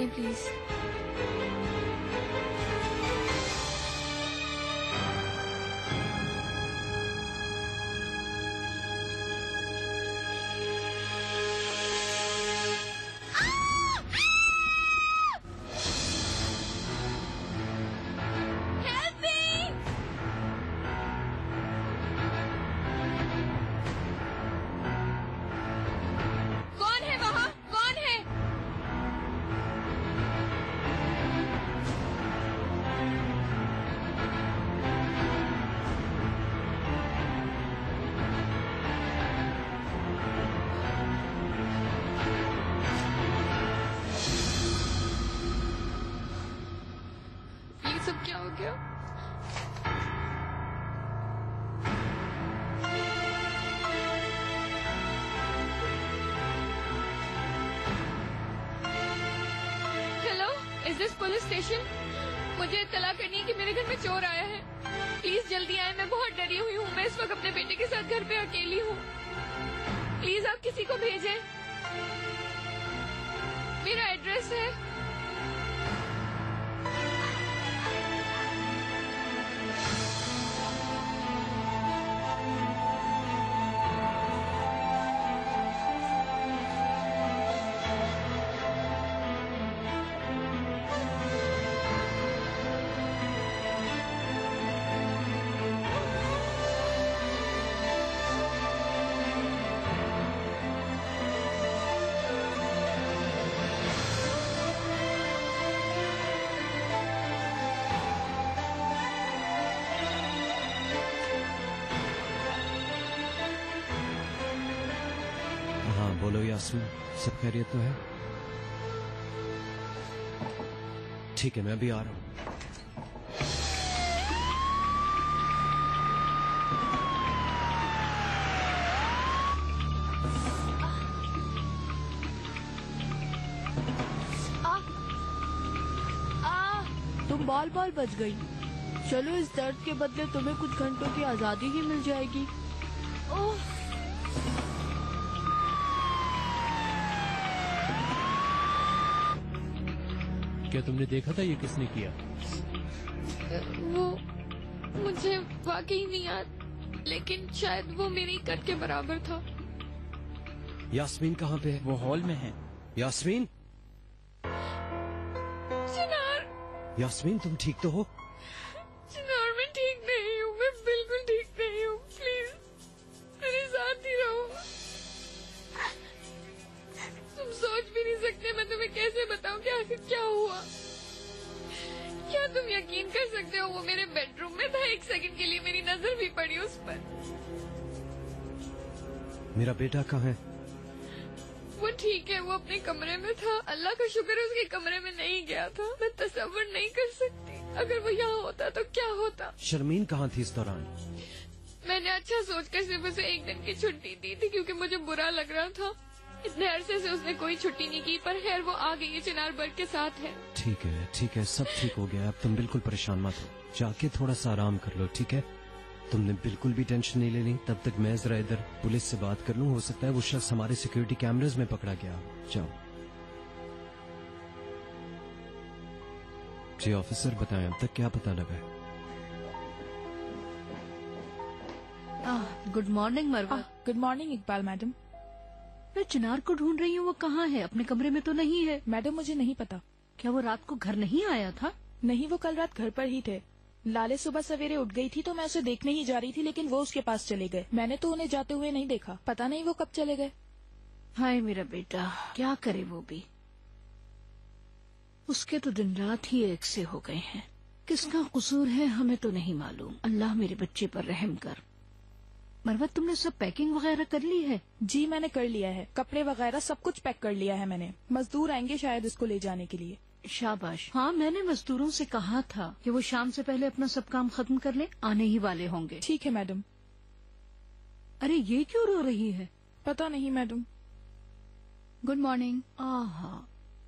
जाएं प्लीज। क्या हो गया? Hello, is this police station? मुझे इत्तला करनी है कि मेरे घर में चोर आया है। प्लीज जल्दी आए, मैं बहुत डरी हुई हूँ। मैं इस वक्त अपने बेटे के साथ घर पे अकेली हूँ। प्लीज आप किसी को भेजें। मेरा एड्रेस है। बोलो यास्मीन, सब खैरियत तो है? ठीक है, मैं अभी आ रहा हूँ। तुम बाल बाल बच गई। चलो, इस दर्द के बदले तुम्हें कुछ घंटों की आजादी ही मिल जाएगी। ओह, क्या तुमने देखा था ये किसने किया? वो मुझे वाकई नहीं याद, लेकिन शायद वो मेरी कट के बराबर था। यास्मीन कहाँ पे है? वो हॉल में है। यास्मीन, चिनार, यास्मीन तुम ठीक तो हो? चिनार मैं ठीक नहीं हूँ, मैं बिल्कुल ठीक नहीं हूँ। प्लीज मेरे साथ ही रहो। तुम सोच भी नहीं सकते मैं तुम्हें कैसे बताऊं कि आखिर क्या हुआ। क्या तुम यकीन कर सकते हो वो मेरे बेडरूम में था? एक सेकंड के लिए मेरी नजर भी पड़ी उस पर। मेरा बेटा कहाँ है? वो ठीक है, वो अपने कमरे में था। अल्लाह का शुक्र है उसके कमरे में नहीं गया था। मैं तसव्वुर नहीं कर सकती अगर वो यहाँ होता तो क्या होता। शर्मीन कहाँ थी इस दौरान? मैंने अच्छा सोचकर सिर्फ उसे एक दिन की छुट्टी दी थी क्योंकि मुझे बुरा लग रहा था। इतने अरसे से उसने कोई छुट्टी नहीं की, पर खैर वो आ गई है, चिनार बर्ग के साथ है। ठीक है, सब ठीक हो गया। अब तुम बिल्कुल परेशान मत हो, जाके थोड़ा सा आराम कर लो, ठीक है? तुमने बिल्कुल भी टेंशन नहीं लेनी। तब तक मैं जरा इधर पुलिस से बात कर लूं। हो सकता है वो शख्स हमारे सिक्योरिटी कैमरेज में पकड़ा गया हो। जाओ। जी ऑफिसर, बताएं अब तक क्या पता लगा है? गुड मॉर्निंग मरवा। Good morning Iqbal madam. मैं चिनार को ढूंढ रही हूँ, वो कहाँ है? अपने कमरे में तो नहीं है। मैडम मुझे नहीं पता। क्या वो रात को घर नहीं आया था? नहीं, वो कल रात घर पर ही थे। लाले सुबह सवेरे उठ गई थी तो मैं उसे देखने ही जा रही थी, लेकिन वो उसके पास चले गए। मैंने तो उन्हें जाते हुए नहीं देखा। पता नहीं वो कब चले गए। हाय मेरा बेटा, क्या करे वो भी। उसके तो दिन रात ही एक से हो गए हैं। किसका कसूर है हमें तो नहीं मालूम। अल्लाह मेरे बच्चे पर रहम कर। मरवत, तुमने सब पैकिंग वगैरह कर ली है? जी मैंने कर लिया है, कपड़े वगैरह सब कुछ पैक कर लिया है मैंने। मजदूर आएंगे शायद इसको ले जाने के लिए। शाबाश। हाँ, मैंने मजदूरों से कहा था कि वो शाम से पहले अपना सब काम खत्म कर ले, आने ही वाले होंगे। ठीक है मैडम। अरे ये क्यों रो रही है? पता नहीं मैडम। Good morning. आहा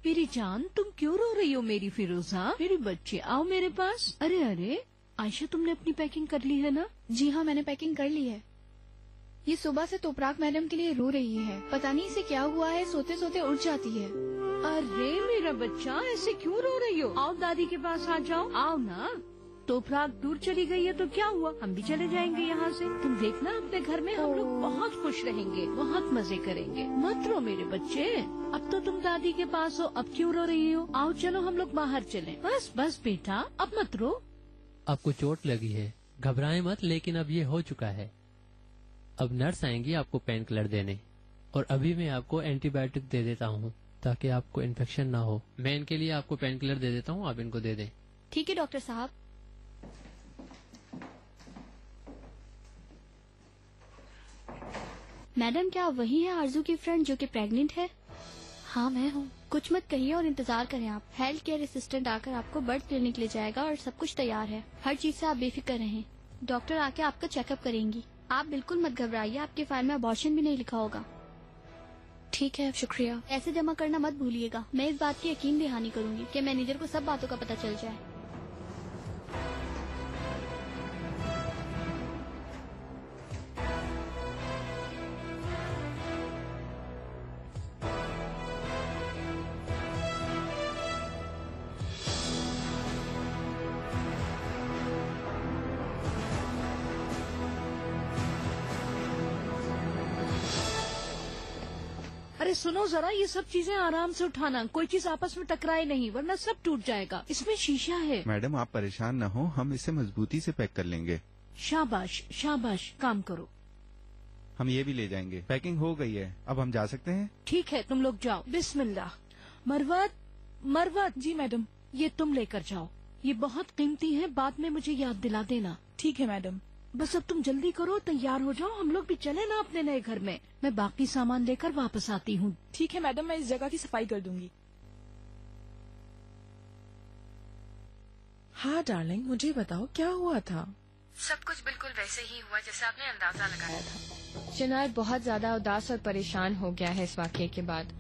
मेरी जान, तुम क्यों रो रही हो मेरी फिरोजा? मेरे बच्चे आओ मेरे पास। अरे अरे आयशा, तुमने अपनी पैकिंग कर ली है ना? जी हाँ, मैंने पैकिंग कर ली है। ये सुबह से तोपराक मैडम के लिए रो रही है। पता नहीं इसे क्या हुआ है, सोते सोते उठ जाती है। अरे मेरा बच्चा, ऐसे क्यों रो रही हो? आओ दादी के पास आ जाओ। आओ ना। तोपराग दूर चली गई है तो क्या हुआ, हम भी चले जाएंगे यहाँ से। तुम देखना अपने घर में हम लोग बहुत खुश रहेंगे, बहुत मजे करेंगे। मत रो मेरे बच्चे, अब तो तुम दादी के पास हो, अब क्यों रो रही हो? आओ चलो हम लोग बाहर चलें। बस बस बेटा, अब मत रो। आपको चोट लगी है, घबराएं मत, लेकिन अब ये हो चुका है। अब नर्स आएंगी आपको पेन किलर देने, और अभी मैं आपको एंटीबायोटिक दे देता हूँ ताकि आपको इन्फेक्शन ना हो। मैं इनके लिए आपको पेन किलर दे देता हूँ, आप इनको दे दें। ठीक है डॉक्टर साहब। मैडम, क्या आप वही है आरजू की फ्रेंड जो कि प्रेग्नेंट है? हाँ मैं हूँ। कुछ मत कहिए और इंतजार करें आप। हेल्थ केयर असिस्टेंट आकर आपको बर्थ क्लिनिक ले जाएगा और सब कुछ तैयार है। हर चीज से आप बेफिक्र रहें। डॉक्टर आके आपका चेकअप करेंगी। आप बिल्कुल मत घबराइए, आपके फाइल में अबॉर्शन भी नहीं लिखा होगा। ठीक है, शुक्रिया। ऐसे जमा करना मत भूलिएगा। मैं इस बात की यकीन दहानी करूंगी कि मैनेजर को सब बातों का पता चल जाए। अरे सुनो जरा, ये सब चीजें आराम से उठाना, कोई चीज आपस में टकराए नहीं वरना सब टूट जाएगा। इसमें शीशा है। मैडम आप परेशान न हो, हम इसे मजबूती से पैक कर लेंगे। शाबाश शाबाश, काम करो। हम ये भी ले जाएंगे। पैकिंग हो गई है, अब हम जा सकते हैं। ठीक है, तुम लोग जाओ। बिस्मिल्लाह। मरवत, मरवत। जी मैडम। ये तुम लेकर जाओ, ये बहुत कीमती है, बाद में मुझे याद दिला देना। ठीक है मैडम। बस अब तुम जल्दी करो, तैयार हो जाओ, हम लोग भी चले ना अपने नए घर में। मैं बाकी सामान लेकर वापस आती हूँ। ठीक है मैडम, मैं इस जगह की सफाई कर दूंगी। हाँ डार्लिंग, मुझे बताओ क्या हुआ था? सब कुछ बिल्कुल वैसे ही हुआ जैसे आपने अंदाजा लगाया था। चिनार बहुत ज्यादा उदास और परेशान हो गया है इस वाकये के बाद।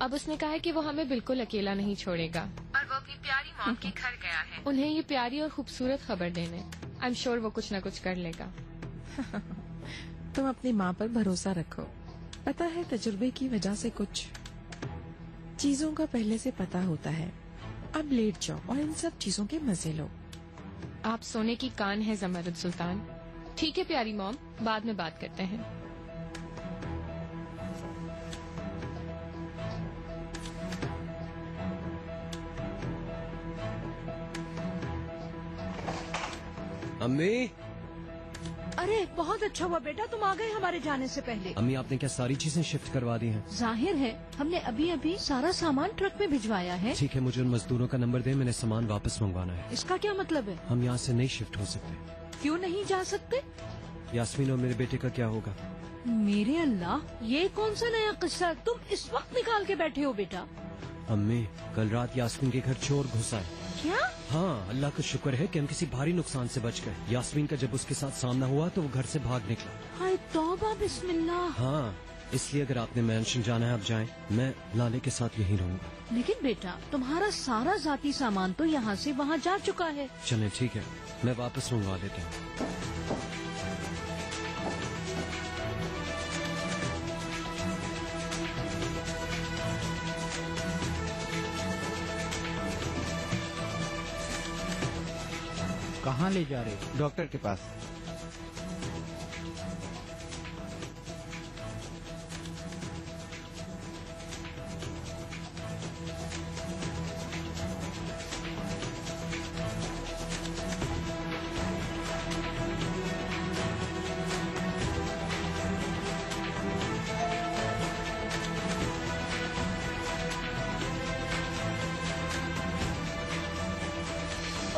अब उसने कहा है कि वो हमें बिल्कुल अकेला नहीं छोड़ेगा और वो अपनी प्यारी मॉम के घर गया है उन्हें ये प्यारी और खूबसूरत खबर देने। आई एम श्योर वो कुछ न कुछ कर लेगा। तुम अपनी माँ पर भरोसा रखो। पता है, तजुर्बे की वजह से कुछ चीजों का पहले से पता होता है। अब लेट जाओ और इन सब चीजों के मजे लो। आप सोने की कान है जमरुद सुल्तान। ठीक है प्यारी मॉम, बाद में बात करते हैं। अम्मी। अरे बहुत अच्छा हुआ बेटा, तुम आ गए हमारे जाने से पहले। अम्मी आपने क्या सारी चीजें शिफ्ट करवा दी हैं? जाहिर है, हमने अभी अभी सारा सामान ट्रक में भिजवाया है। ठीक है, मुझे उन मजदूरों का नंबर दे, मैंने सामान वापस मंगवाना है। इसका क्या मतलब है? हम यहाँ से नहीं शिफ्ट हो सकते। क्यों नहीं जा सकते? यास्मीन और मेरे बेटे का क्या होगा? मेरे अल्लाह, ये कौन सा नया किस्सा तुम इस वक्त निकाल के बैठे हो बेटा? अम्मी, कल रात यास्मीन के घर चोर घुसा है। क्या? हाँ, अल्लाह का शुक्र है कि हम किसी भारी नुकसान से बच गए। यास्मीन का जब उसके साथ सामना हुआ तो वो घर से भाग निकला। हाय तौबा, बिस्मिल्लाह। हाँ, इसलिए अगर आपने मैंशन जाना है आप जाएं, मैं लाले के साथ यहीं रहूंगा। लेकिन बेटा, तुम्हारा सारा जाती सामान तो यहाँ से वहाँ जा चुका है। चलें ठीक है, मैं वापस मंगवा लेता हूँ। कहाँ ले जा रहे हो? डॉक्टर के पास।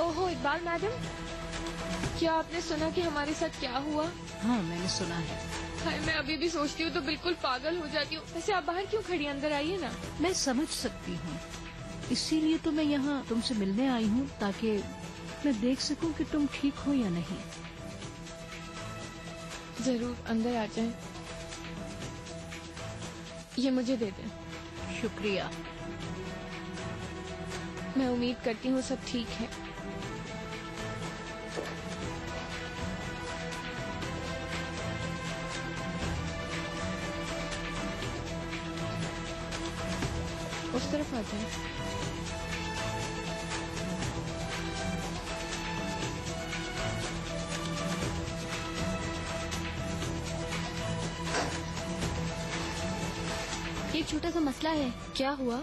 ओहो इकबाल मैडम, क्या आपने सुना कि हमारे साथ क्या हुआ? हाँ मैंने सुना है। हाय, मैं अभी भी सोचती हूँ तो बिल्कुल पागल हो जाती हूँ। वैसे आप बाहर क्यों खड़ी, अंदर आइए ना। मैं समझ सकती हूँ, इसीलिए तो मैं यहाँ तुमसे मिलने आई हूँ ताकि मैं देख सकूँ कि तुम ठीक हो या नहीं। जरूर, अंदर आ जाएं। ये मुझे दे दें। शुक्रिया। मैं उम्मीद करती हूँ सब ठीक है। उस तरफ आ जाए। एक छोटा सा मसला है। क्या हुआ?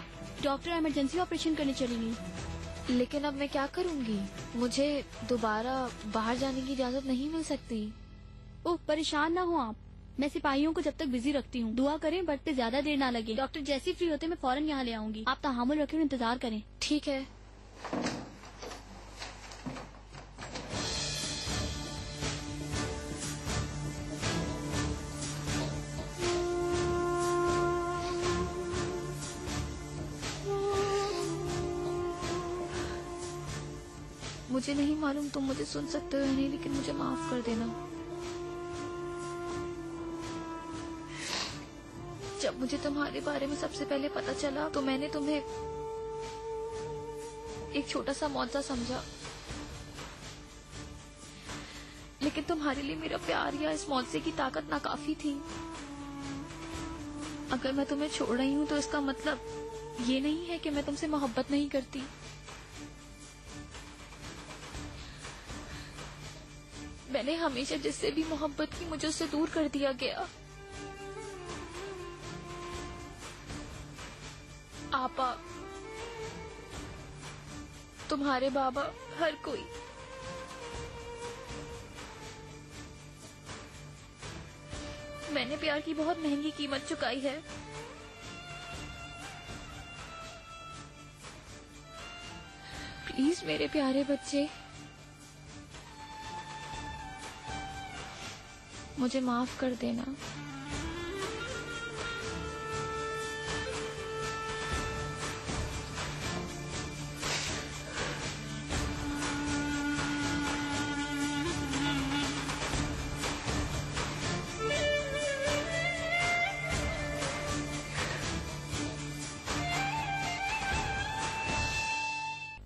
डॉक्टर इमरजेंसी ऑपरेशन करने चली गई। लेकिन अब मैं क्या करूंगी? मुझे दोबारा बाहर जाने की इजाजत नहीं मिल सकती। ओह, परेशान ना हो आप। मैं सिपाहियों को जब तक बिजी रखती हूँ। दुआ करें बर्थ पे ज्यादा देर ना लगे। डॉक्टर जैसे फ्री होते मैं फौरन यहाँ ले आऊंगी। आप तहामुल रखें और इंतजार करें। ठीक है। मुझे नहीं मालूम तुम मुझे सुन सकते हो या नहीं, लेकिन मुझे माफ कर देना। जब मुझे तुम्हारे बारे में सबसे पहले पता चला तो मैंने तुम्हें एक छोटा सा मौजा समझा, लेकिन तुम्हारे लिए मेरा प्यार या इस मौजे की ताकत नाकाफी थी। अगर मैं तुम्हें छोड़ रही हूँ तो इसका मतलब ये नहीं है कि मैं तुमसे मोहब्बत नहीं करती। मैंने हमेशा जिससे भी मोहब्बत की मुझे उससे दूर कर दिया गया। आपा, तुम्हारे बाबा, हर कोई। मैंने प्यार की बहुत महंगी कीमत चुकाई है। प्लीज मेरे प्यारे बच्चे, मुझे माफ कर देना।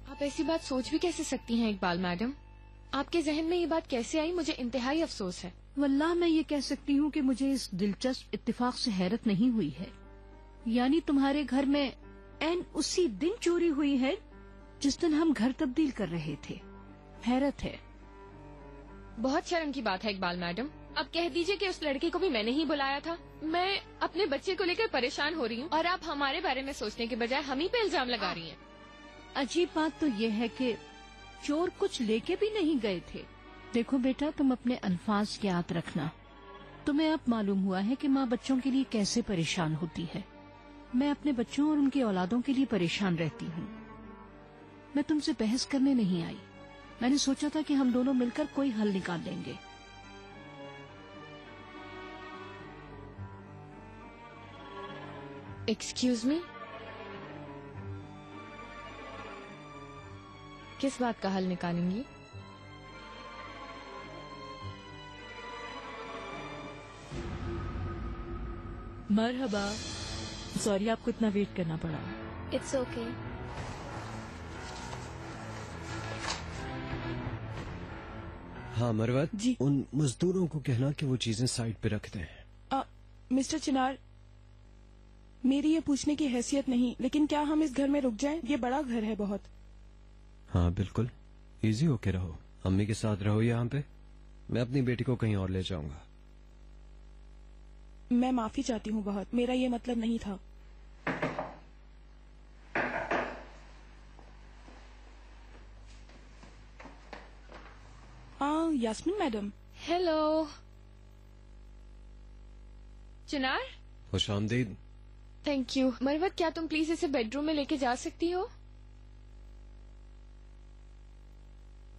आप ऐसी बात सोच भी कैसे सकती हैं इकबाल मैडम? आपके जहन में ये बात कैसे आई, मुझे इंतहाई अफसोस है। वल्लाह मैं ये कह सकती हूँ कि मुझे इस दिलचस्प इत्तेफाक से हैरत नहीं हुई है। यानी तुम्हारे घर में ऐन उसी दिन चोरी हुई है जिस दिन हम घर तब्दील कर रहे थे। हैरत है। बहुत शर्म की बात है इकबाल मैडम। अब कह दीजिए कि उस लड़के को भी मैंने ही बुलाया था। मैं अपने बच्चे को लेकर परेशान हो रही हूँ और आप हमारे बारे में सोचने के बजाय हम ही पे इल्जाम लगा रही हैं। अजीब बात तो ये है कि चोर कुछ लेके भी नहीं गए थे। देखो बेटा, तुम अपने अल्फाज याद रखना। तुम्हें अब मालूम हुआ है कि माँ बच्चों के लिए कैसे परेशान होती है। मैं अपने बच्चों और उनकी औलादों के लिए परेशान रहती हूँ। मैं तुमसे बहस करने नहीं आई। मैंने सोचा था कि हम दोनों मिलकर कोई हल निकाल लेंगे। एक्सक्यूज मी, किस बात का हल निकालेंगी? मरहबा। सॉरी आपको इतना वेट करना पड़ा। It's okay. हाँ मरवत जी। उन मजदूरों को कहना कि वो चीजें साइड पे रख दें। मिस्टर चिनार, मेरी ये पूछने की हैसियत नहीं, लेकिन क्या हम इस घर में रुक जाएं? ये बड़ा घर है बहुत। हाँ बिल्कुल, इजी होके रहो। अम्मी के साथ रहो यहाँ पे। मैं अपनी बेटी को कहीं और ले जाऊंगा। मैं माफी चाहती हूँ बहुत, मेरा ये मतलब नहीं था। यास्मीन मैडम। हेलो चिनार। खुशामदीद। Thank you. मरवत, क्या तुम प्लीज इसे बेडरूम में लेके जा सकती हो?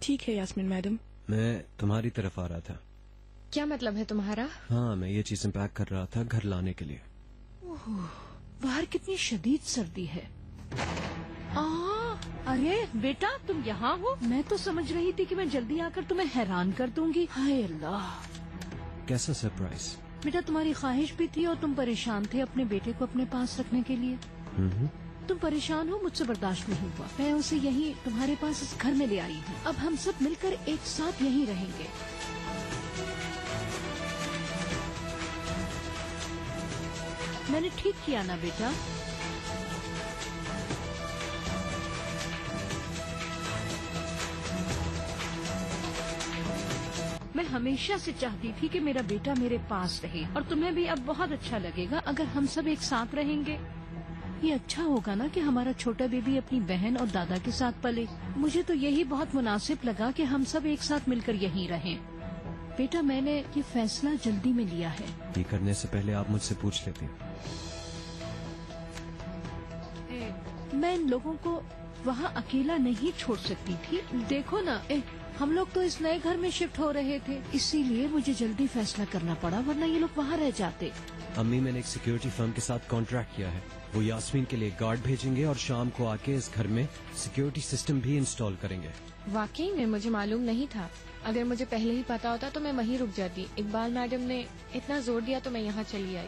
ठीक है यास्मीन मैडम। मैं तुम्हारी तरफ आ रहा था। क्या मतलब है तुम्हारा? हाँ, मैं ये चीजें पैक कर रहा था घर लाने के लिए। बाहर कितनी शदीद सर्दी है। अरे बेटा, तुम यहाँ हो? मैं तो समझ रही थी कि मैं जल्दी आकर तुम्हें हैरान कर दूंगी। हाय अल्लाह, कैसा सरप्राइज। बेटा, तुम्हारी ख्वाहिश भी थी और तुम परेशान थे अपने बेटे को अपने पास रखने के लिए। तुम परेशान हो, मुझसे बर्दाश्त नहीं हुआ। मैं उसे यहीं तुम्हारे पास इस घर में ले आई हूँ। अब हम सब मिलकर एक साथ यहीं रहेंगे। मैंने ठीक किया ना बेटा? मैं हमेशा से चाहती थी कि मेरा बेटा मेरे पास रहे, और तुम्हें भी अब बहुत अच्छा लगेगा अगर हम सब एक साथ रहेंगे। ये अच्छा होगा ना कि हमारा छोटा बेबी अपनी बहन और दादा के साथ पले। मुझे तो यही बहुत मुनासिब लगा कि हम सब एक साथ मिलकर यहीं रहें। बेटा, मैंने ये फैसला जल्दी में लिया है। ये करने से पहले आप मुझसे पूछ लेते। मैं इन लोगों को वहाँ अकेला नहीं छोड़ सकती थी। देखो ना, हम लोग तो इस नए घर में शिफ्ट हो रहे थे, इसीलिए मुझे जल्दी फैसला करना पड़ा, वरना ये लोग वहाँ रह जाते। अम्मी, मैंने एक सिक्योरिटी फर्म के साथ कॉन्ट्रैक्ट किया है। वो यास्मीन के लिए गार्ड भेजेंगे और शाम को आके इस घर में सिक्योरिटी सिस्टम भी इंस्टॉल करेंगे। वाकई में मुझे मालूम नहीं था। अगर मुझे पहले ही पता होता तो मैं वहीं रुक जाती। इकबाल मैडम ने इतना जोर दिया तो मैं यहाँ चली आई।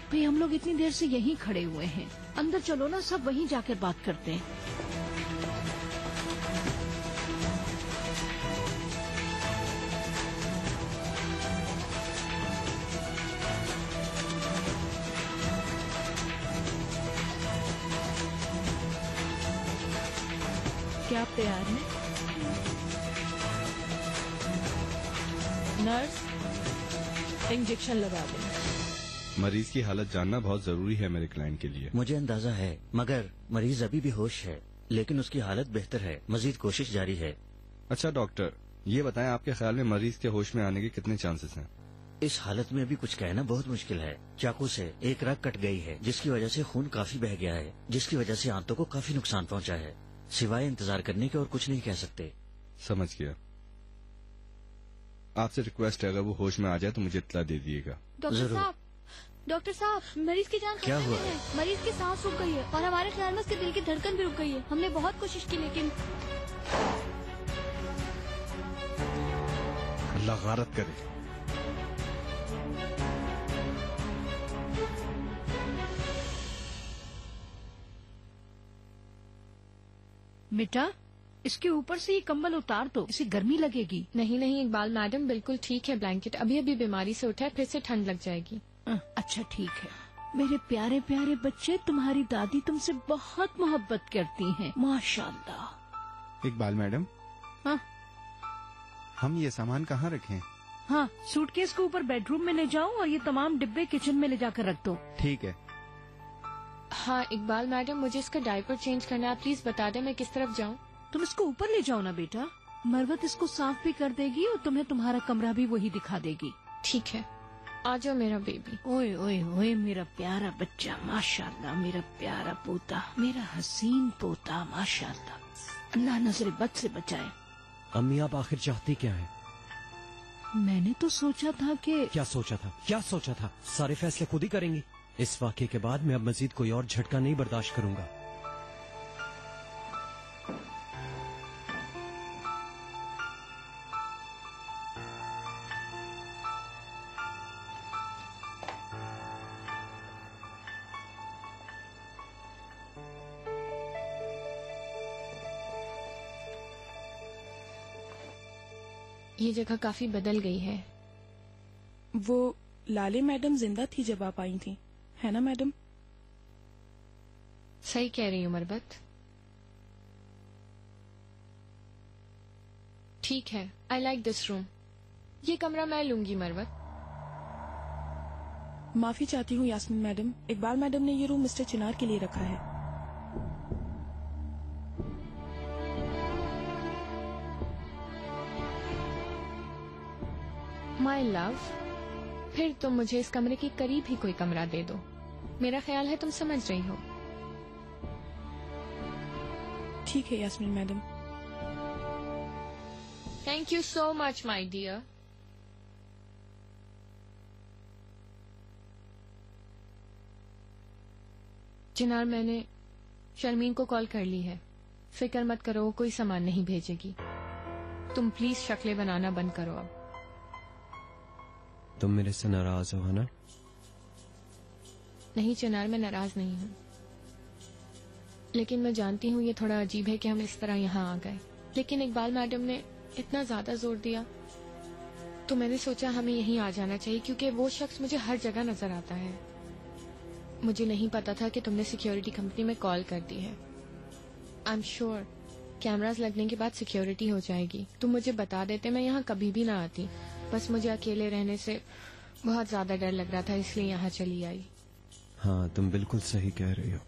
भाई, हम लोग इतनी देर से यहीं खड़े हुए हैं, अंदर चलो ना, सब वहीं जाकर बात करते हैं। क्या आप तैयार हैं? नर्स, इंजेक्शन लगा दें। मरीज की हालत जानना बहुत जरूरी है मेरे क्लाइंट के लिए। मुझे अंदाजा है, मगर मरीज अभी भी होश है, लेकिन उसकी हालत बेहतर है। मजीद कोशिश जारी है। अच्छा डॉक्टर, ये बताएं आपके ख्याल में मरीज के होश में आने के कितने चांसेस हैं? इस हालत में भी कुछ कहना बहुत मुश्किल है। चाकू से एक रग कट गई है, जिसकी वजह से खून काफी बह गया है, जिसकी वजह से आंतों को काफी नुकसान पहुंचा है। सिवाय इंतजार करने के और कुछ नहीं कह सकते। समझ गया। आपसे रिक्वेस्ट है, अगर वो होश में आ जाए तो मुझे इत्तला दे दिएगा। डॉक्टर साहब, मरीज की जान क्या हुआ है? मरीज की सांस रुक गई है और हमारे ख्याल में उसके दिल की धड़कन भी रुक गई है। हमने बहुत कोशिश की, लेकिन अल्लाह गारत करे। बेटा, इसके ऊपर से ये कंबल उतार दो, इसे गर्मी लगेगी। नहीं नहीं इकबाल मैडम, बिल्कुल ठीक है। ब्लैंकेट अभी अभी बीमारी से उठा है, फिर से ठंड लग जाएगी। अच्छा ठीक है। मेरे प्यारे प्यारे बच्चे, तुम्हारी दादी तुमसे बहुत मोहब्बत करती हैं, माशाल्लाह। इकबाल मैडम, हाँ हम ये सामान कहाँ रखें? हाँ, सूटकेस को ऊपर बेडरूम में ले जाओ और ये तमाम डिब्बे किचन में ले जाकर रख दो। ठीक है। हाँ इकबाल मैडम, मुझे इसका डायपर चेंज करना है, प्लीज बता दे मैं किस तरफ जाऊँ। तुम इसको ऊपर ले जाओ ना बेटा, मरवत इसको साफ भी कर देगी और तुम्हें तुम्हारा कमरा भी वही दिखा देगी। ठीक है, आ जाओ मेरा बेबी। ओए ओए ओए, मेरा प्यारा बच्चा, माशाल्लाह, मेरा प्यारा पोता, मेरा हसीन पोता, माशाल्लाह। अल्लाह नजर बद से बचाए। अम्मी, आप आखिर चाहती क्या है? मैंने तो सोचा था कि क्या सोचा था? क्या सोचा था? सारे फैसले खुद ही करेंगी। इस वाकये के बाद मैं अब मजीद कोई और झटका नहीं बर्दाश्त करूंगा। ये जगह काफी बदल गई है। वो लाले मैडम जिंदा थी जब आप आई थी, है ना मैडम? सही कह रही हूँ मरबत। ठीक है, आई लाइक दिस रूम। ये कमरा मैं लूंगी मरबत। माफी चाहती हूँ यास्मीन मैडम, इकबाल मैडम ने ये रूम मिस्टर चिनार के लिए रखा है। माई लव, फिर तुम मुझे इस कमरे के करीब ही कोई कमरा दे दो। मेरा ख्याल है तुम समझ रही हो। ठीक है Yasmeen madam. Thank you so much my dear. Chinar, मैंने शर्मीन को कॉल कर ली है। फिक्र मत करो, कोई सामान नहीं भेजेगी। तुम प्लीज शक्लें बनाना बंद करो अब। तुम मेरे से नाराज हो, है ना? नहीं चिनार, मैं नाराज नहीं हूँ, लेकिन मैं जानती हूँ ये थोड़ा अजीब है कि हम इस तरह यहाँ आ गए। लेकिन इकबाल मैडम ने इतना ज्यादा जोर दिया तो मैंने सोचा हमें यहीं आ जाना चाहिए, क्योंकि वो शख्स मुझे हर जगह नजर आता है। मुझे नहीं पता था कि तुमने सिक्योरिटी कंपनी में कॉल कर दी है। आई एम श्योर कैमरास लगने के बाद सिक्योरिटी हो जाएगी। तुम मुझे बता देते, मैं यहाँ कभी भी ना आती। बस मुझे अकेले रहने से बहुत ज्यादा डर लग रहा था, इसलिए यहाँ चली आई। हाँ, तुम बिल्कुल सही कह रही हो।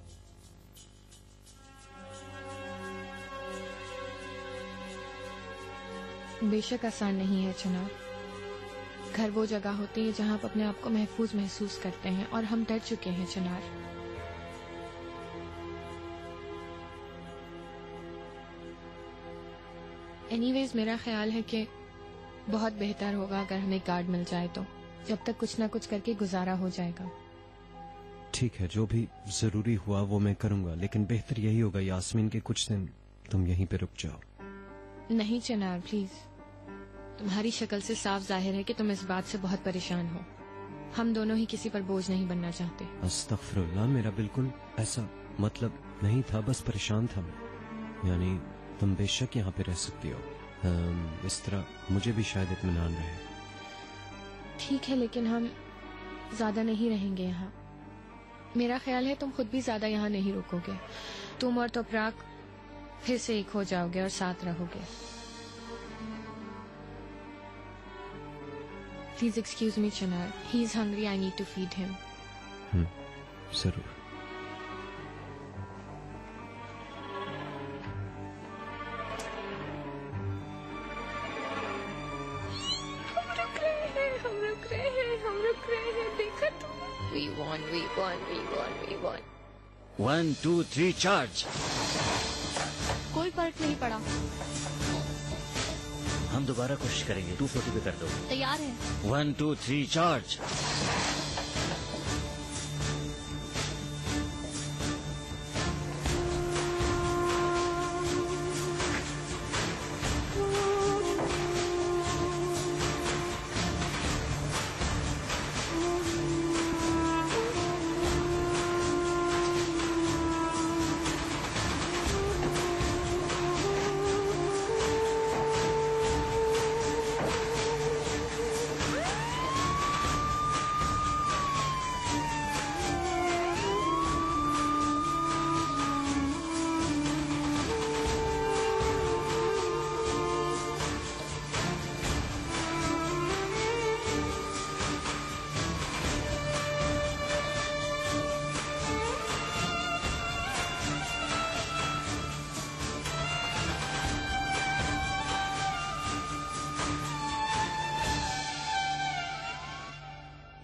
बेशक आसान नहीं है चुनाव। घर वो जगह होती है जहाँ आप अपने आप को महफूज महसूस करते हैं, और हम डर चुके हैं चुनार। एनीवेज, मेरा ख्याल है कि बहुत बेहतर होगा अगर हमें कार्ड मिल जाए तो जब तक कुछ ना कुछ करके गुजारा हो जाएगा। ठीक है, जो भी जरूरी हुआ वो मैं करूंगा, लेकिन बेहतर यही होगा यास्मीन के कुछ दिन तुम यहीं पे रुक जाओ। नहीं चनार, प्लीज। तुम्हारी शक्ल से साफ जाहिर है कि तुम इस बात से बहुत परेशान हो। हम दोनों ही किसी पर बोझ नहीं बनना चाहते। अस्तगफिरुल्लाह, मेरा बिल्कुल ऐसा मतलब नहीं था, बस परेशान था मैं। यानी तुम बेशक यहाँ पे रह सकती हो, इस तरह मुझे भी शायद इत्मीनान रहे। ठीक है, लेकिन हम ज्यादा नहीं रहेंगे यहाँ। मेरा ख्याल है तुम खुद भी ज्यादा यहाँ नहीं रुकोगे। तुम और तोपराक फिर से एक हो जाओगे और साथ रहोगे। प्लीज एक्सक्यूज मी चनार, he is hungry, I need to feed him. जरूर। हम रुक रहे हैं, देखा तुम? We won, we won, we won, we won. 1 2 3 charge. कोई फर्क नहीं पड़ा। हम दोबारा कोशिश करेंगे। 240 पे कर दो। तैयार है। 1 2 3 चार्ज।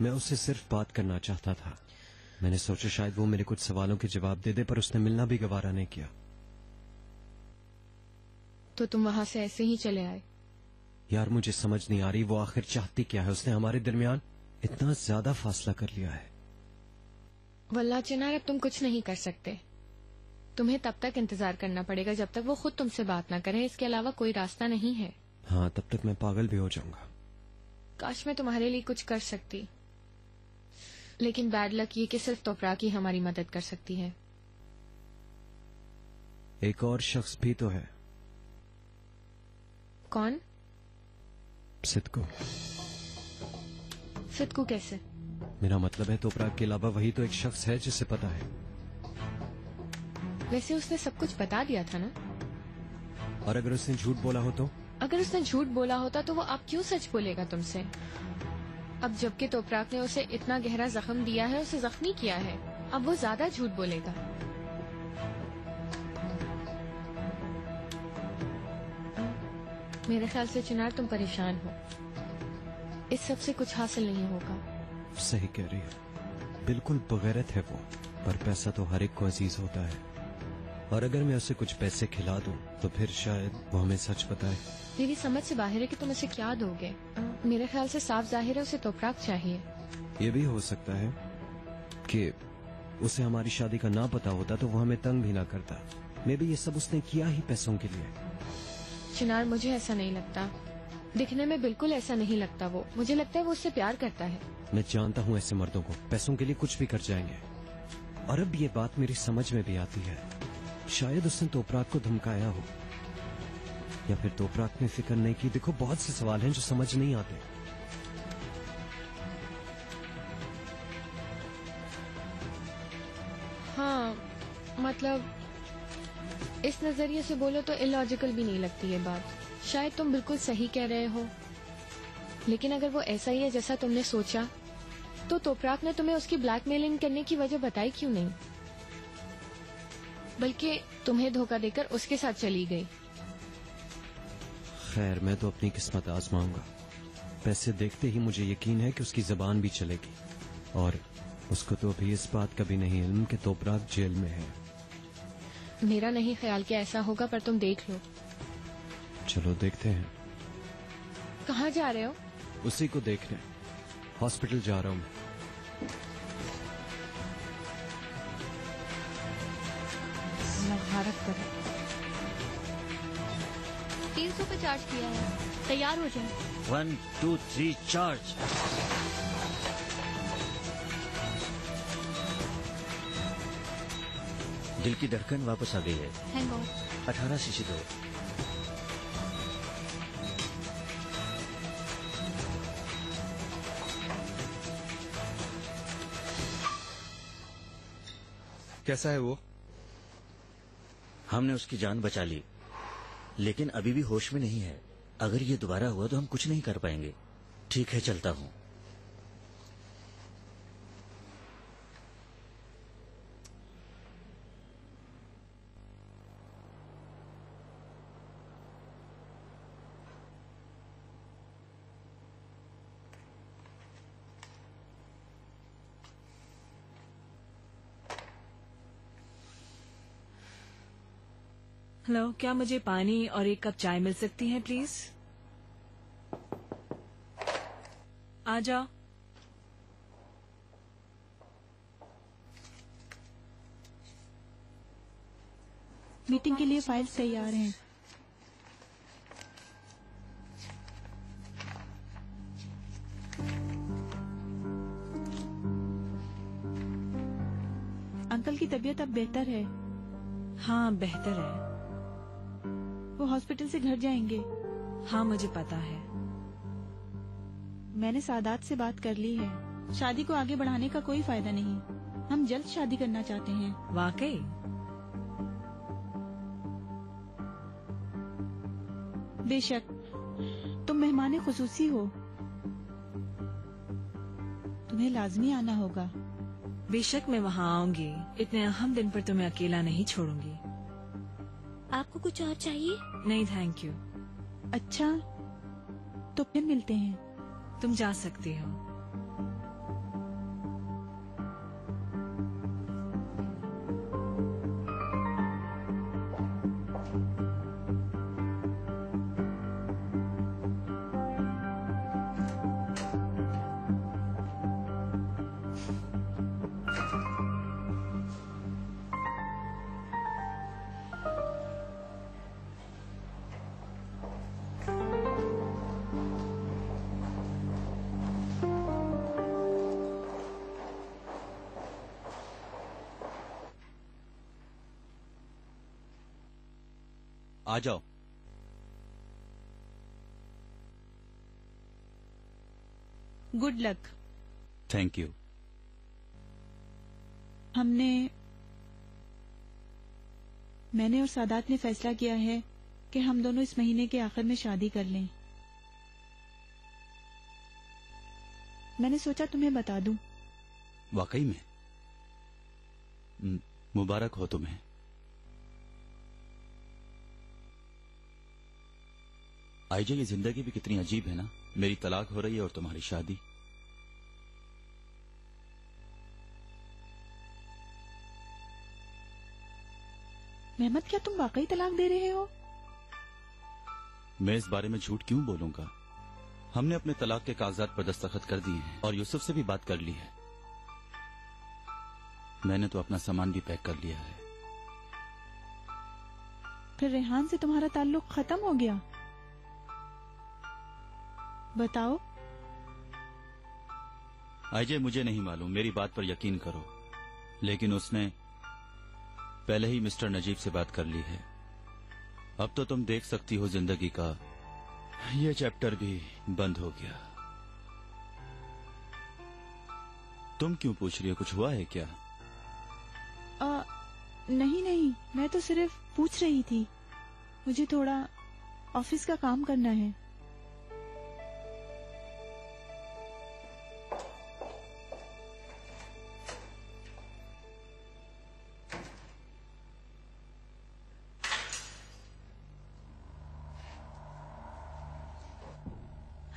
मैं उससे सिर्फ बात करना चाहता था। मैंने सोचा शायद वो मेरे कुछ सवालों के जवाब दे दे, पर उसने मिलना भी गवारा नहीं किया। तो तुम वहां से ऐसे ही चले आए? यार, मुझे समझ नहीं आ रही वो आखिर चाहती क्या है। उसने हमारे दरमियान इतना ज्यादा फासला कर लिया है। वल्लाह चिनार, अब तुम कुछ नहीं कर सकते। तुम्हें तब तक इंतजार करना पड़ेगा जब तक वो खुद तुमसे बात ना करे। इसके अलावा कोई रास्ता नहीं है। हाँ, तब तक मैं पागल भी हो जाऊंगा। काश मैं तुम्हारे लिए कुछ कर सकती, लेकिन बैड लक ये कि सिर्फ तोपराक ही हमारी मदद कर सकती है। एक और शख्स भी तो है। कौन? सिद्कू। सिद्कू कैसे? मेरा मतलब है तोपराक के अलावा वही तो एक शख्स है जिसे पता है। वैसे उसने सब कुछ बता दिया था ना? और अगर उसने झूठ बोला हो तो? अगर उसने झूठ बोला होता तो वो अब क्यों सच बोलेगा तुमसे? अब जबकि तोपराक ने उसे इतना गहरा जख्म दिया है, उसे जख्मी किया है, अब वो ज्यादा झूठ बोलेगा। मेरे ख्याल से चिनार तुम परेशान हो। इस सब से कुछ हासिल नहीं होगा। सही कह रही है, बिल्कुल बगैरत है वो, पर पैसा तो हर एक को अजीज होता है। और अगर मैं उसे कुछ पैसे खिला दूं तो फिर शायद वो हमें सच बताए। मेरी समझ से बाहर है कि तुम उसे क्या दोगे। मेरे ख्याल से साफ जाहिर है उसे तोपराक चाहिए। ये भी हो सकता है कि उसे हमारी शादी का ना पता होता तो वो हमें तंग भी ना करता। मे बी ये सब उसने किया ही पैसों के लिए। चिनार, मुझे ऐसा नहीं लगता। दिखने में बिल्कुल ऐसा नहीं लगता। वो मुझे लगता है वो उससे प्यार करता है। मैं जानता हूँ ऐसे मर्दों को, पैसों के लिए कुछ भी कर जाएंगे। और अब ये बात मेरी समझ में भी आती है। शायद उसने तोपराक को धमकाया हो, या फिर तोपराक ने फिक्र नहीं की। देखो, बहुत से सवाल हैं जो समझ नहीं आते। हाँ, मतलब इस नजरिए से बोलो तो इलॉजिकल भी नहीं लगती ये बात। शायद तुम बिल्कुल सही कह रहे हो, लेकिन अगर वो ऐसा ही है जैसा तुमने सोचा, तो तोपराक ने तुम्हें उसकी ब्लैकमेलिंग करने की वजह बताई क्यों नहीं, बल्कि तुम्हें धोखा देकर उसके साथ चली गई। खैर, मैं तो अपनी किस्मत आजमाऊंगा। पैसे देखते ही मुझे यकीन है कि उसकी जबान भी चलेगी, और उसको तो अभी इस बात का भी नहीं इल्म कि तोपराक जेल में है। मेरा नहीं ख्याल कि ऐसा होगा, पर तुम देख लो। चलो देखते हैं। कहाँ जा रहे हो? उसी को देखने हॉस्पिटल जा रहा हूँ। भारत करो। 300 पे चार्ज किया है, तैयार हो जाए। 1 2 3 चार्ज। दिल की धड़कन वापस आ गई है। Hang on. 18 सीसी दो। कैसा है वो? हमने उसकी जान बचा ली, लेकिन अभी भी होश में नहीं है। अगर ये दोबारा हुआ तो हम कुछ नहीं कर पाएंगे। ठीक है, चलता हूँ। हेलो, क्या मुझे पानी और एक कप चाय मिल सकती है प्लीज? आ जाओ। मीटिंग के लिए फाइल्स तैयार हैं। अंकल की तबीयत अब बेहतर है। हाँ, बेहतर है। वो हॉस्पिटल से घर जाएंगे। हाँ, मुझे पता है। मैंने सादात से बात कर ली है। शादी को आगे बढ़ाने का कोई फायदा नहीं। हम जल्द शादी करना चाहते हैं। वाकई? बेशक, तुम मेहमान खुसूसी हो, तुम्हें लाजमी आना होगा। बेशक मैं वहाँ आऊंगी। इतने अहम दिन पर तुम्हें अकेला नहीं छोड़ूंगी। आपको कुछ और चाहिए? नहीं, थैंक यू। अच्छा, तो फिर मिलते हैं। तुम जा सकती हो। आ जाओ। Good luck. Thank you. मैंने और सादात ने फैसला किया है कि हम दोनों इस महीने के आखिर में शादी कर लें। मैंने सोचा तुम्हें बता दूं। वाकई में? मुबारक हो तुम्हें। आईजा, ये जिंदगी भी कितनी अजीब है ना। मेरी तलाक हो रही है और तुम्हारी शादी। मेहमद, क्या तुम वाकई तलाक दे रहे हो? मैं इस बारे में झूठ क्यों बोलूंगा। हमने अपने तलाक के कागजात पर दस्तखत कर दिए हैं और यूसुफ से भी बात कर ली है। मैंने तो अपना सामान भी पैक कर लिया है। फिर रेहान से तुम्हारा ताल्लुक खत्म हो गया? बताओ। आईजे, मुझे नहीं मालूम, मेरी बात पर यकीन करो, लेकिन उसने पहले ही मिस्टर नजीब से बात कर ली है। अब तो तुम देख सकती हो जिंदगी का ये चैप्टर भी बंद हो गया। तुम क्यों पूछ रही हो? कुछ हुआ है क्या? नहीं नहीं, मैं तो सिर्फ पूछ रही थी। मुझे थोड़ा ऑफिस का काम करना है।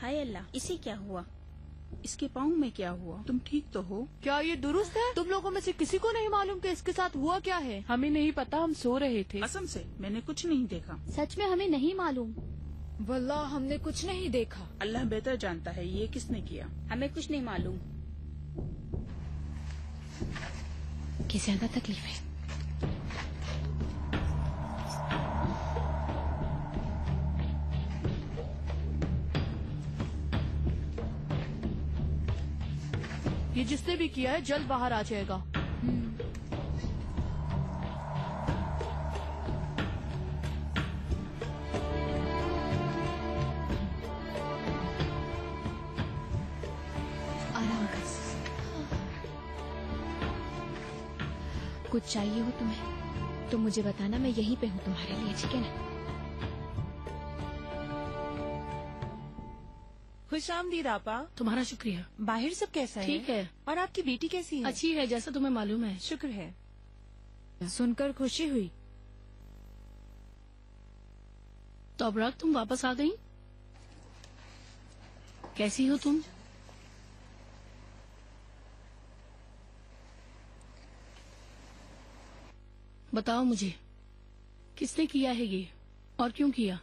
हाय अल्लाह, इसे क्या हुआ? इसके पाँव में क्या हुआ? तुम ठीक तो हो? क्या ये दुरुस्त है? तुम लोगों में से किसी को नहीं मालूम कि इसके साथ हुआ क्या है? हमें नहीं पता, हम सो रहे थे। कसम से मैंने कुछ नहीं देखा। सच में हमें नहीं मालूम। वल्लाह हमने कुछ नहीं देखा। अल्लाह बेहतर जानता है ये किसने किया। हमें कुछ नहीं मालूम। कि ज्यादा तकलीफ है। ये जिसने भी किया है जल्द बाहर आ जाएगा। आराम कर। कुछ चाहिए हो तुम्हें तो मुझे बताना, मैं यहीं पे हूँ तुम्हारे लिए, ठीक है ना? खुशामदीद आपा। तुम्हारा शुक्रिया। बाहर सब कैसा है? ठीक है। और आपकी बेटी कैसी है? अच्छी है, जैसा तुम्हें मालूम है। शुक्र है। सुनकर खुशी हुई। तो अबराग तुम वापस आ गई? कैसी हो तुम? बताओ मुझे, किसने किया है ये और क्यों किया?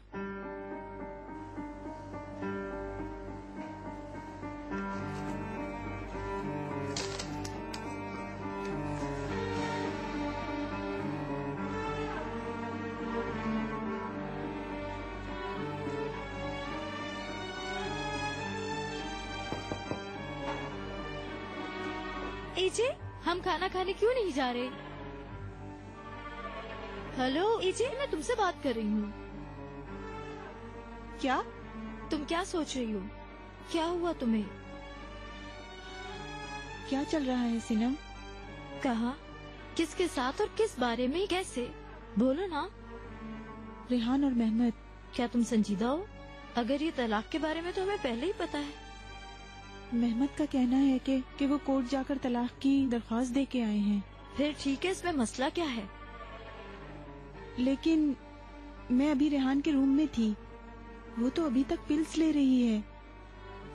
एजे, हम खाना खाने क्यों नहीं जा रहे? हेलो एजे, मैं तुमसे बात कर रही हूँ। क्या? तुम क्या सोच रही हो? क्या हुआ तुम्हें? क्या चल रहा है सिनम? कहा? किसके साथ और किस बारे में? कैसे? बोलो ना। रेहान और मेहमद। क्या तुम संजीदा हो? अगर ये तलाक के बारे में तो हमें पहले ही पता है। मेहमद का कहना है कि वो कोर्ट जाकर तलाक की दरख्वास्त दे के आए हैं। फिर ठीक है, इसमें मसला क्या है? लेकिन मैं अभी रेहान के रूम में थी, वो तो अभी तक पिल्स ले रही है।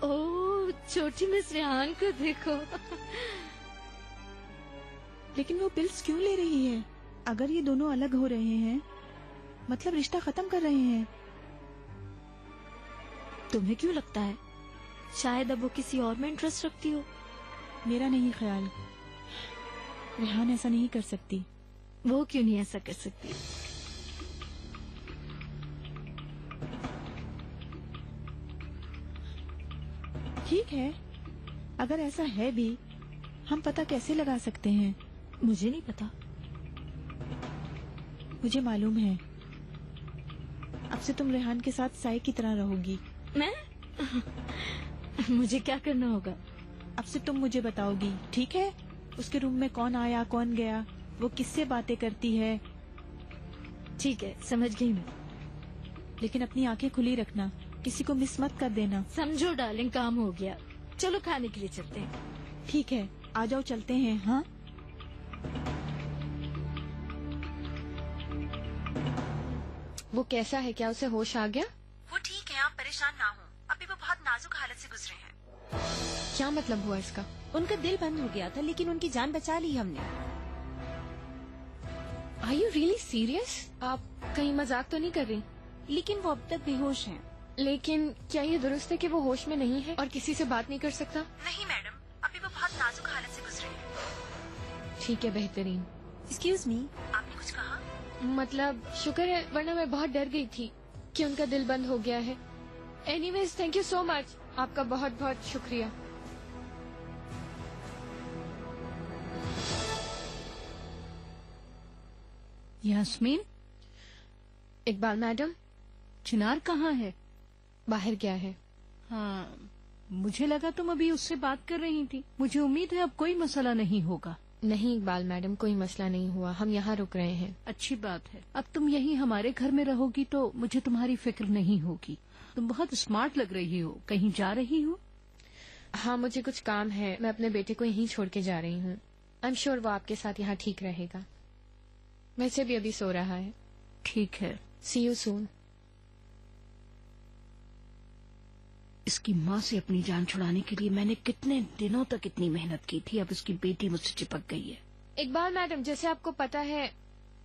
ओह, छोटी मिस रेहान को देखो। लेकिन वो पिल्स क्यों ले रही है? अगर ये दोनों अलग हो रहे हैं, मतलब रिश्ता खत्म कर रहे हैं। तुम्हें क्यों लगता है? शायद अब वो किसी और में इंटरेस्ट रखती हो। मेरा नहीं ख्याल, रेहान ऐसा नहीं कर सकती। वो क्यों नहीं ऐसा कर सकती? ठीक है, अगर ऐसा है भी, हम पता कैसे लगा सकते हैं? मुझे नहीं पता। मुझे मालूम है, अब से तुम रेहान के साथ साई की तरह रहोगी। मैं? मुझे क्या करना होगा? अब से तुम मुझे बताओगी, ठीक है? उसके रूम में कौन आया कौन गया, वो किससे बातें करती है। ठीक है, समझ गई मैं। लेकिन अपनी आंखें खुली रखना, किसी को मिस मत कर देना। समझो डार्लिंग, काम हो गया। चलो खाने के लिए चलते हैं। ठीक है, आ जाओ चलते हैं। हाँ, वो कैसा है? क्या उसे होश आ गया? वो ठीक है, आप परेशान ना हो। अभी वो बहुत नाजुक हालत से गुजरे हैं। क्या मतलब हुआ इसका? उनका दिल बंद हो गया था, लेकिन उनकी जान बचा ली हमने। Are you really serious? आप कहीं मजाक तो नहीं कर रही? लेकिन वो अब तक बेहोश हैं। लेकिन क्या ये दुरुस्त है कि वो होश में नहीं है और किसी से बात नहीं कर सकता? नहीं मैडम, अभी वो बहुत नाजुक हालत से गुजरे हैं। ठीक है, बेहतरीन। एक्सक्यूज मी, आपने कुछ कहा? मतलब शुक्र है, वरना मैं बहुत डर गई थी कि उनका दिल बंद हो गया है। Anyways, thank you so much. आपका बहुत बहुत शुक्रिया। यास्मीन, इकबाल मैडम, चिनार कहाँ है? बाहर गया है। हाँ, मुझे लगा तुम अभी उससे बात कर रही थी। मुझे उम्मीद है अब कोई मसला नहीं होगा। नहीं इकबाल मैडम, कोई मसला नहीं हुआ, हम यहाँ रुक रहे हैं। अच्छी बात है। अब तुम यहीं हमारे घर में रहोगी तो मुझे तुम्हारी फिक्र नहीं होगी। तुम बहुत स्मार्ट लग रही हो। कहीं जा रही हो? हाँ, मुझे कुछ काम है, मैं अपने बेटे को यहीं छोड़ के जा रही हूँ। आई एम श्योर वो आपके साथ यहाँ ठीक रहेगा। वैसे भी अभी सो रहा है। ठीक है, सी यू सून। इसकी माँ से अपनी जान छुड़ाने के लिए मैंने कितने दिनों तक इतनी मेहनत की थी, अब इसकी बेटी मुझसे चिपक गई है। इकबाल मैडम, जैसे आपको पता है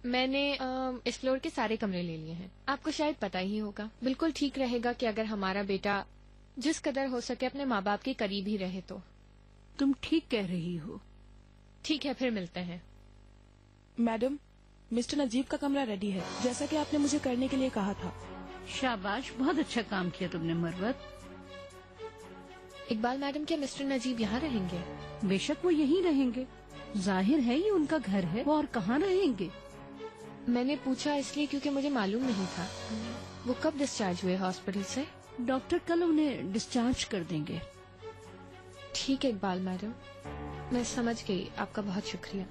मैंने इस फ्लोर के सारे कमरे ले लिए हैं। आपको शायद पता ही होगा। बिल्कुल ठीक रहेगा कि अगर हमारा बेटा जिस कदर हो सके अपने माँ बाप के करीब ही रहे तो। तुम ठीक कह रही हो। ठीक है, फिर मिलते हैं। मैडम, मिस्टर नजीब का कमरा रेडी है, जैसा कि आपने मुझे करने के लिए कहा था। शाबाश, बहुत अच्छा काम किया तुमने मरवत। इकबाल मैडम, क्या मिस्टर नजीब यहाँ रहेंगे? बेशक वो यहीं रहेंगे, जाहिर है ये उनका घर है, वो और कहाँ रहेंगे? मैंने पूछा इसलिए क्योंकि मुझे मालूम नहीं था। वो कब डिस्चार्ज हुए हॉस्पिटल से? डॉक्टर कल उन्हें डिस्चार्ज कर देंगे। ठीक है इकबाल मैडम, मैं समझ गई। आपका बहुत शुक्रिया।